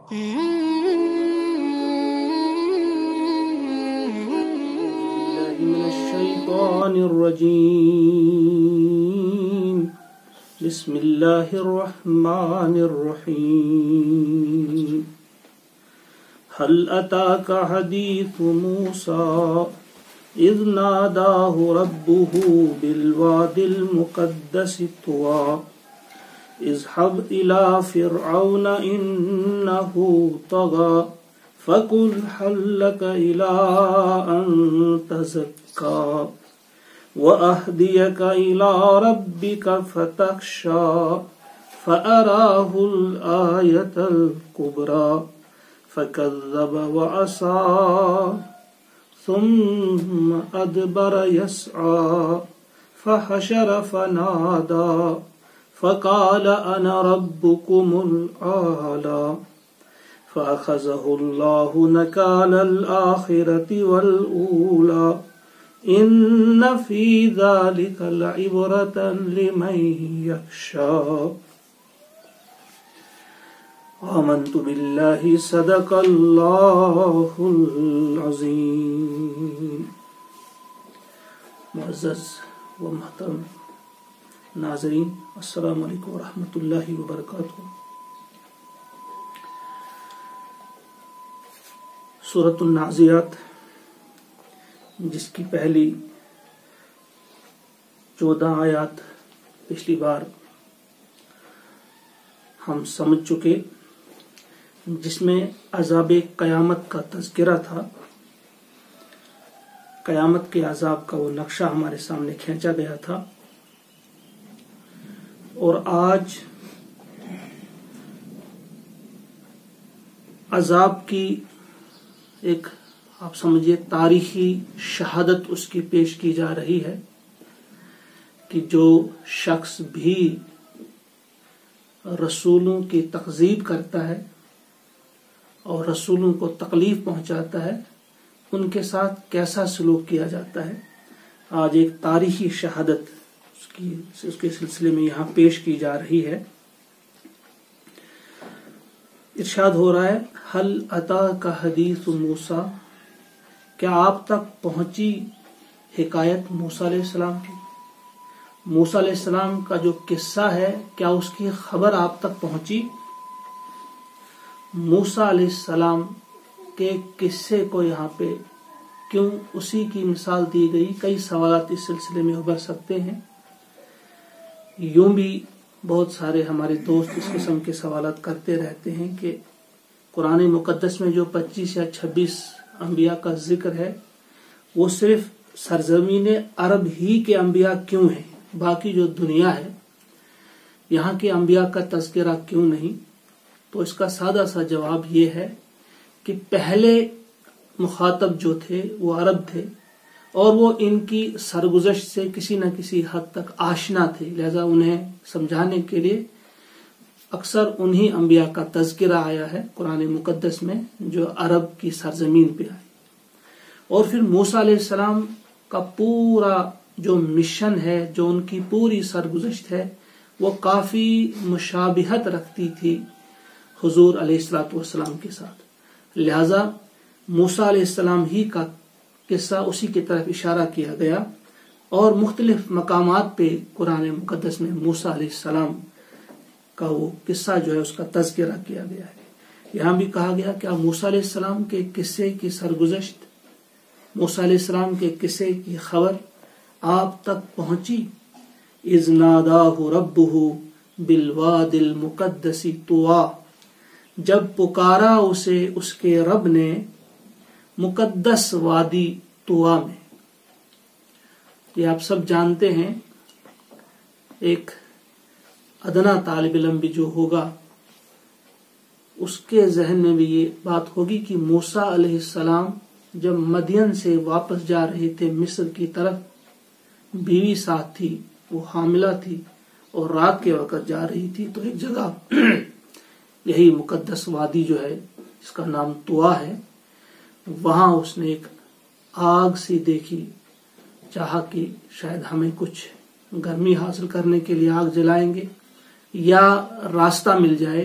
من الشيطان الرجيم بسم الله الرحمن الرحيم هل أتاك حديث موسى إذ ناداه ربه بالواد المقدس طوى اذهب إلى فرعون إنه طغى فقل هل لك إلى أن تزكى وأهديك إلى ربك فتخشى فأراه الآية الكبرى فكذب وعصى ثم أدبر يسعى فحشر فنادى فقال أنا ربكم الأعلى فأخذه الله نكال الآخرة والأولى إن في ذلك لعبرة لمن يخشى آمنت بالله صدق الله العظيم. معزز و محترم ناظرین، السلام علیکم ورحمۃ اللہ وبرکاتہ. سورۃ النازعات، جس کی پہلی 14 آیات پچھلی بار ہم سمجھ چکے، جس میں عذاب قیامت کا تذکرہ تھا. قیامت کے عذاب کا وہ نقشہ ہمارے سامنے کھینچا گیا تھا، اور آج عذاب کی ایک آپ سمجھیے تاریخی شہادت اس کی پیش کی جا رہی ہے کہ جو شخص بھی رسولوں کی تکذیب کرتا ہے اور رسولوں کو تکلیف پہنچاتا ہے، ان کے ساتھ کیسا سلوک کیا جاتا ہے. آج ایک تاریخی شہادت اس کے سلسلے میں یہاں پیش کی جا رہی ہے. ارشاد ہو رہا ہے حل اتاک حدیث موسیٰ، کیا آپ تک پہنچی حکایت موسیٰ علیہ السلام کی؟ موسیٰ علیہ السلام کا جو قصہ ہے، کیا اس کی خبر آپ تک پہنچی؟ موسیٰ علیہ السلام کے قصے کو یہاں پہ کیوں اسی کی مثال دی گئی؟ کئی سوالات اس سلسلے میں ابھر سکتے ہیں. یوں بھی بہت سارے ہمارے دوست اس قسم کے سوالات کرتے رہتے ہیں کہ قرآن مقدس میں جو 25 یا 26 انبیاء کا ذکر ہے، وہ صرف سرزمین عرب ہی کے انبیاء کیوں ہیں؟ باقی جو دنیا ہے یہاں کے انبیاء کا تذکرہ کیوں نہیں؟ تو اس کا سادہ سا جواب یہ ہے کہ پہلے مخاطب جو تھے وہ عرب تھے، اور وہ ان کی سرگزشت سے کسی نہ کسی حد تک آشنا تھے، لہذا انہیں سمجھانے کے لیے اکثر انہی انبیاء کا تذکرہ آیا ہے قرآن مقدس میں جو عرب کی سرزمین پہ آئے. اور پھر موسیٰ علیہ السلام کا پورا جو مشن ہے، جو ان کی پوری سرگزشت ہے، وہ کافی مشابہت رکھتی تھی حضور علیہ السلام کے ساتھ. لہذا موسیٰ علیہ السلام ہی کا قصہ اسی کی طرف اشارہ کیا گیا، اور مختلف مقامات پہ قرآن مقدس میں موسیٰ علیہ السلام کا وہ قصہ جو ہے اس کا تذکرہ کیا گیا ہے. یہاں بھی کہا گیا کہ موسیٰ علیہ السلام کے قصے کی سرگزشت، موسیٰ علیہ السلام کے قصے کی خبر آپ تک پہنچی. اذ ناداہ ربہ بالواد المقدس طویٰ، جب پکارا اسے اس کے رب نے مقدس وادی طویٰ میں. یہ آپ سب جانتے ہیں، ایک ادنا طالب علم بھی جو ہوگا اس کے ذہن میں بھی یہ بات ہوگی کہ موسیٰ علیہ السلام جب مدین سے واپس جا رہے تھے مصر کی طرف، بیوی ساتھ تھی، وہ حاملہ تھی اور رات کے وقت جا رہی تھی، تو ایک جگہ یہی مقدس وادی جو ہے جس کا نام طویٰ ہے، وہاں اس نے ایک آگ سی دیکھی، چاہا کہ شاید ہمیں کچھ گرمی حاصل کرنے کے لیے آگ جلائیں گے یا راستہ مل جائے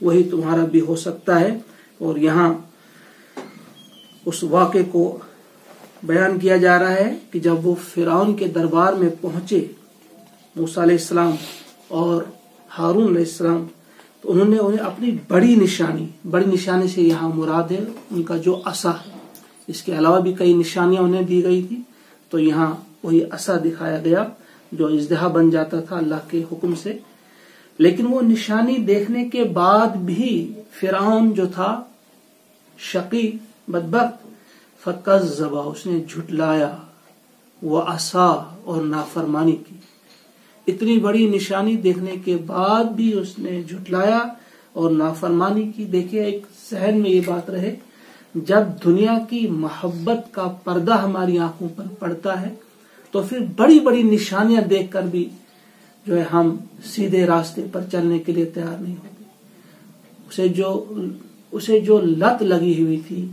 وہی تمہارا بھی ہو سکتا ہے۔ اور یہاں اس واقعے کو بیان کیا جا رہا ہے کہ جب وہ فرعون کے دربار میں پہنچے موسیٰ علیہ السلام اور ہارون علیہ السلام، تو انہوں نے انہیں اپنی بڑی نشانی سے یہاں مراد ہے ان کا جو عصا ہے، اس کے علاوہ بھی کئی نشانیاں انہیں دی گئی تھی، تو یہاں وہی عصا دکھایا گیا جو اژدہا بن جاتا تھا اللہ کے حکم سے۔ لیکن وہ نشانی دیکھنے کے بعد بھی فرعون جو تھا شقی بدبخت، فکذب، اس نے جھٹلایا، وہ عصا، اور نافرمانی کی۔ اتنی بڑی نشانی دیکھنے کے بعد بھی اس نے جھٹلایا اور نافرمانی کی۔ دیکھیے، ایک ذہن میں یہ بات رہے، جب دنیا کی محبت کا پردہ ہماری آنکھوں پر پڑتا ہے تو پھر بڑی بڑی نشانیاں دیکھ کر بھی جو ہے ہم سیدھے راستے پر چلنے کے لیے تیار نہیں ہوتے۔ اسے جو لت لگی ہوئی تھی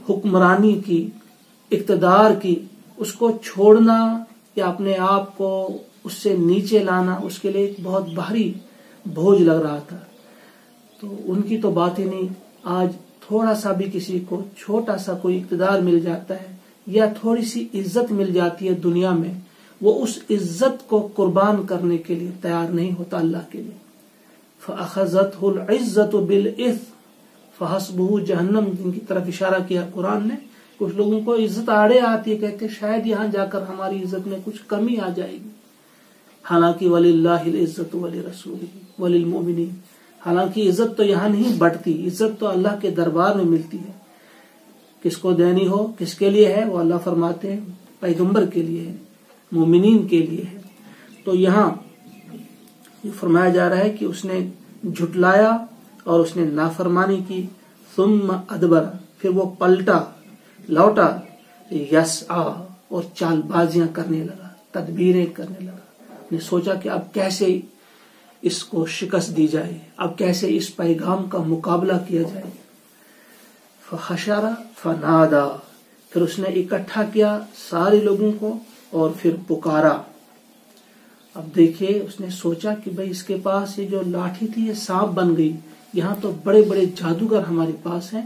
حکمرانی کی، اقتدار کی، اس کو چھوڑنا یا اپنے آپ کو اس سے نیچے لانا اس کے لیے ایک بہت بھاری بوجھ لگ رہا تھا۔ تو ان کی تو بات ہی نہیں، آج تھوڑا سا بھی کسی کو چھوٹا سا کوئی اقتدار مل جاتا ہے یا تھوڑی سی عزت مل جاتی ہے دنیا میں، وہ اس عزت کو قربان کرنے کے لیے تیار نہیں ہوتا اللہ کے لیے۔ فَأَخَذَتْهُ الْعِزَّةُ بِالْإِثْمِ فَحَسْبُهُ جہنم، جن کی طرف اشارہ کیا قرآن نے۔ کچھ لوگوں کو عزت آڑے آتی ہے، کہتے شاید یہاں جا کر ہماری عزت میں کچھ کمی آ جائے گی، حالانکہ وَلِلَّهِ الْعِزَّةُ وَلِرَسُولِهِ وَلِلْمُؤْمِنِينَ، حالانکہ عزت تو یہاں نہیں بڑھتی، عزت تو اللہ کے دربار میں ملتی ہے۔ کس کو دینی ہو، کس کے لیے ہے، وہ اللہ فرماتے ہیں پیغمبر کے لیے ہے، مومنین کے لیے ہے۔ تو یہاں یہ فرمایا جا رہا ہے کہ اس نے جھٹلایا اور اس نے نافرمانی کی، ثم ادبر، پھر وہ پلٹا، لوٹا، یسعا، اور چال بازیاں کرنے لگا، تدبیریں کرنے لگا۔ نے سوچا کہ اب کیسے اس کو شکست دی جائے، اب کیسے اس پیغام کا مقابلہ کیا جائے۔ فحشر فنادا، پھر اس نے اکٹھا کیا سارے لوگوں کو اور پھر پکارا۔ اب دیکھیے، اس نے سوچا کہ بھئی اس کے پاس یہ جو لاٹھی تھی یہ سانپ بن گئی، یہاں تو بڑے بڑے جادوگر ہمارے پاس ہیں،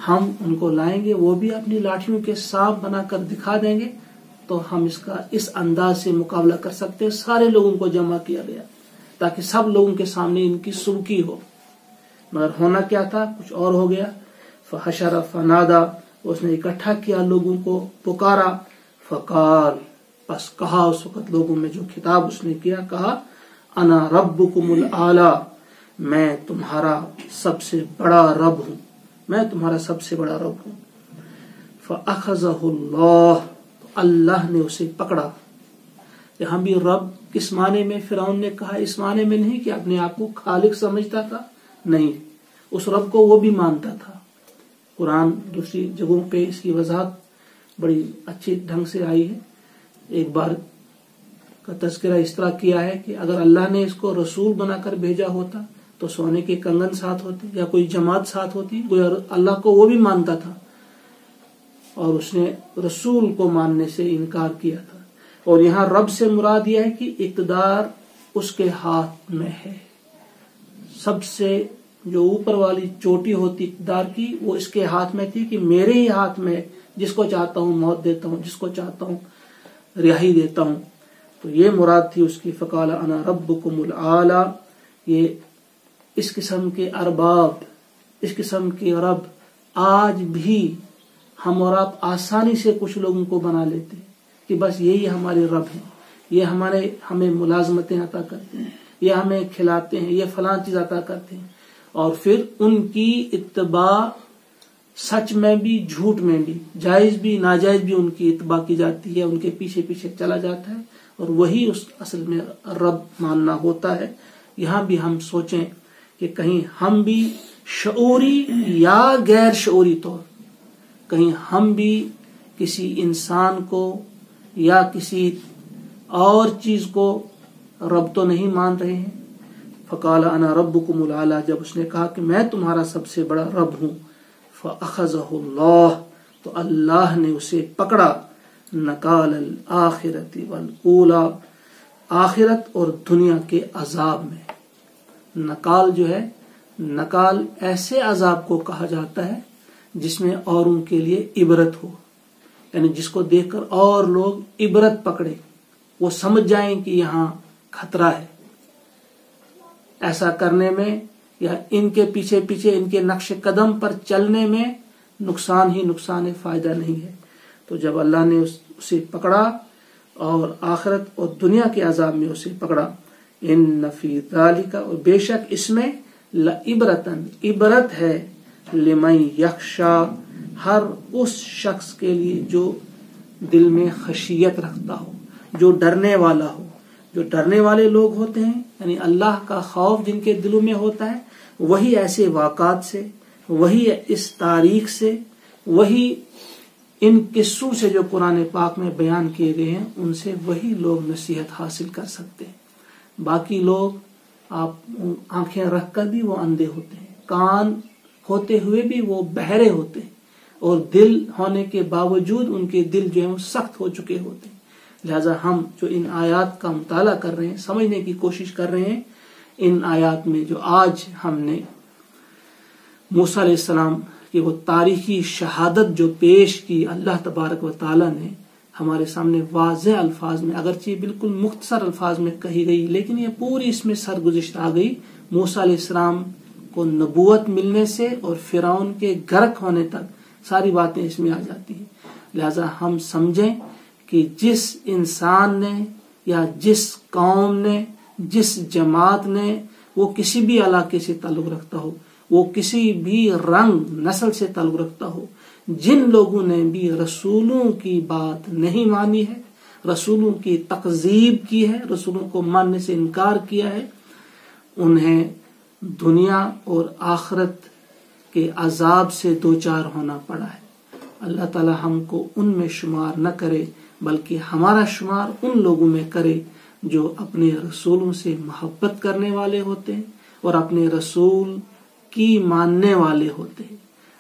ہم ان کو لائیں گے، وہ بھی اپنی لاٹھیوں کے سانپ بنا کر دکھا دیں گے تو ہم اس کا اس انداز سے مقابلہ کر سکتے ہیں۔ سارے لوگوں کو جمع کیا گیا تاکہ سب لوگوں کے سامنے ان کی سبکی ہو، مگر ہونا کیا تھا، کچھ اور ہو گیا۔ فحشر فنادا، اس نے اکٹھا کیا لوگوں کو، پکارا، فقال، پس کہا اس وقت لوگوں میں جو خطاب اس نے کیا، کہا انا ربکم الاعلی، میں تمہارا سب سے بڑا رب ہوں، میں تمہارا سب سے بڑا رب ہوں۔ فاخذہ اللہ، اللہ نے اسے پکڑا۔ یہاں بھی رب کس معنی میں فرعون نے کہا، اس معنی میں نہیں کہ اپنے آپ کو خالق سمجھتا تھا، نہیں، اس رب کو وہ بھی مانتا تھا۔ قرآن دوسری جگہوں پہ اس کی وضاحت بڑی اچھی ڈھنگ سے آئی ہے۔ ایک بار کا تذکرہ اس طرح کیا ہے کہ اگر اللہ نے اس کو رسول بنا کر بھیجا ہوتا تو سونے کے کنگن ساتھ ہوتے یا کوئی جماعت ساتھ ہوتی، اللہ کو وہ بھی مانتا تھا اور اس نے رسول کو ماننے سے انکار کیا تھا۔ اور یہاں رب سے مراد یہ ہے کہ اقتدار اس کے ہاتھ میں ہے، سب سے جو اوپر والی چوٹی ہوتی اقتدار کی وہ اس کے ہاتھ میں تھی کہ میرے ہی ہاتھ میں، جس کو چاہتا ہوں موت دیتا ہوں، جس کو چاہتا ہوں رہائی دیتا ہوں۔ تو یہ مراد تھی اس کی، فقال انا ربکم الاعلی۔ یہ اس قسم کے ارباب، اس قسم کے رب آج بھی ہم اور آپ آسانی سے کچھ لوگوں کو بنا لیتے ہیں کہ بس یہی ہمارے رب ہیں، یہ ہمیں ملازمتیں عطا کرتے ہیں، یہ ہمیں کھلاتے ہیں، یہ فلاں چیز عطا کرتے ہیں، اور پھر ان کی اتباع سچ میں بھی جھوٹ میں بھی، جائز بھی ناجائز بھی ان کی اتباع کی جاتی ہے، ان کے پیچھے پیچھے چلا جاتا ہے، اور وہی اس اصل میں رب ماننا ہوتا ہے۔ یہاں بھی ہم سوچیں کہ کہیں ہم بھی شعوری یا غیر شعوری طور، کہیں ہم بھی کسی انسان کو یا کسی اور چیز کو رب تو نہیں مان رہے ہیں۔ فقال انا ربکم الاعلی، جب اس نے کہا کہ میں تمہارا سب سے بڑا رب ہوں، فاخذہ اللہ، تو اللہ نے اسے پکڑا، نکال الآخرۃ والاولی، آخرت اور دنیا کے عذاب میں۔ نکال جو ہے، نکال ایسے عذاب کو کہا جاتا ہے جس میں اوروں کے لیے عبرت ہو، یعنی جس کو دیکھ کر اور لوگ عبرت پکڑے، وہ سمجھ جائیں کہ یہاں خطرہ ہے۔ ایسا کرنے میں یا ان کے پیچھے پیچھے ان کے نقش قدم پر چلنے میں نقصان ہی نقصان ہے، فائدہ نہیں ہے۔ تو جب اللہ نے اسے پکڑا اور آخرت اور دنیا کے عذاب میں اسے پکڑا، ان فی ذالک، اور بے شک اس میں لعبرتن، عبرت ہے، لمن یخشا، ہر اس شخص کے لیے جو دل میں خشیت رکھتا ہو، جو ڈرنے والا ہو۔ جو ڈرنے والے لوگ ہوتے ہیں یعنی اللہ کا خوف جن کے دلوں میں ہوتا ہے، وہی ایسے واقعات سے، وہی اس تاریخ سے، وہی ان قصوں سے جو قرآن پاک میں بیان کیے گئے ہیں، ان سے وہی لوگ نصیحت حاصل کر سکتے ہیں۔ باقی لوگ آپ آنکھیں رکھ کر بھی وہ اندھے ہوتے ہیں، کان ہوتے ہوئے بھی وہ بہرے ہوتے ہیں، اور دل ہونے کے باوجود ان کے دل جو ہیں وہ سخت ہو چکے ہوتے ہیں۔ لہذا ہم جو ان آیات کا مطالعہ کر رہے ہیں، سمجھنے کی کوشش کر رہے ہیں، ان آیات میں جو آج ہم نے موسیٰ علیہ السلام کی وہ تاریخی شہادت جو پیش کی، اللہ تبارک و تعالی نے ہمارے سامنے واضح الفاظ میں، اگرچہ بالکل مختصر الفاظ میں کہی گئی، لیکن یہ پوری اس میں سرگزشت آ گئی۔ موسیٰ علیہ السلام کو نبوت ملنے سے اور فرعون کے غرق ہونے تک ساری باتیں اس میں آ جاتی ہیں۔ لہذا ہم سمجھیں کہ جس انسان نے یا جس قوم نے، جس جماعت نے، وہ کسی بھی علاقے سے تعلق رکھتا ہو، وہ کسی بھی رنگ نسل سے تعلق رکھتا ہو، جن لوگوں نے بھی رسولوں کی بات نہیں مانی ہے، رسولوں کی تکذیب کی ہے، رسولوں کو ماننے سے انکار کیا ہے، انہیں دنیا اور آخرت کے عذاب سے دوچار ہونا پڑا ہے۔ اللہ تعالی ہم کو ان میں شمار نہ کرے، بلکہ ہمارا شمار ان لوگوں میں کرے جو اپنے رسولوں سے محبت کرنے والے ہوتے ہیں اور اپنے رسول کی ماننے والے ہوتے ہیں۔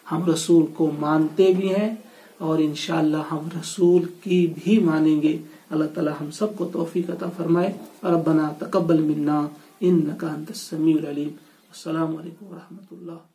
ہم رسول کو مانتے بھی ہیں اور انشاءاللہ ہم رسول کی بھی مانیں گے۔ اللہ تعالی ہم سب کو توفیق عطا فرمائے۔ ربنا تقبل منا انک انت السمیع العلیم۔ السلام علیکم ورحمۃ اللہ۔